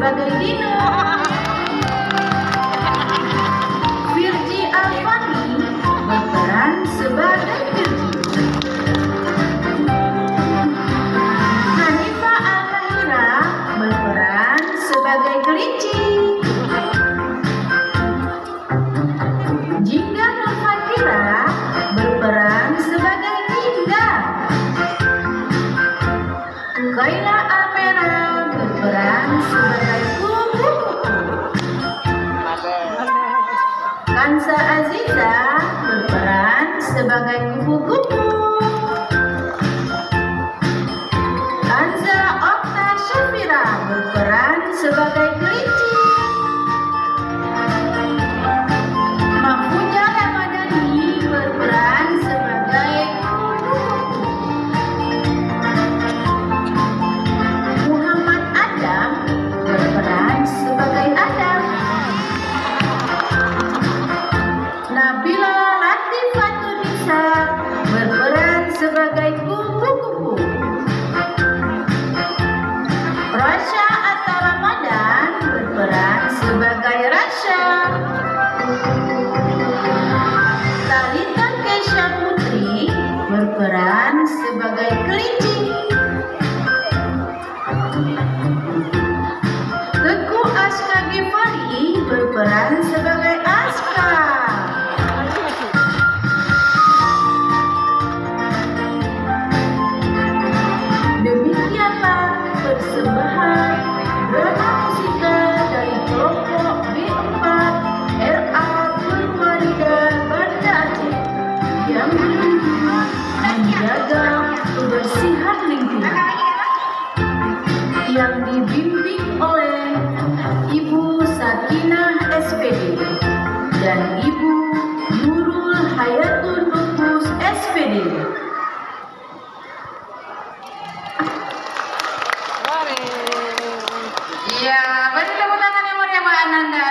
sebagai Dino. Virgi Alfani berperan sebagai Virgi. Hanifa Al-Mahira berperan sebagai kelinci. Jingga Nurfakira berperan sebagai Jingga. Kaila Almera berperan sebagai kupu-kupu. Kansa Aziza berperan sebagai kupu-kupu. Anza Okta Syafira berperan sebagai kelinci. Mahfuja Ramadhani berperan sebagai kupu-kupu. Muhammad Adam berperan sebagai Adam. Nabila Latifatunisa berperan sebagai kupu-kupu. Rasya Atta Ramadan berperan sebagai Rasya. Talita Kesha Putri berperan sebagai kelinci. Teku Aska Gifari berperan sebagai Aska. Demikianlah persembahan drama musikal dari kelompok B4 RA Purwalida Banda Aceh yang bertujuan menjaga kebersihan lingkungan, yang dibimbing oleh Ibu Sakinah SPD dan Ibu Nurul Hayatun Nufus SPD. Iya, beri tepuk tangan yang meriah Mbak Ananda.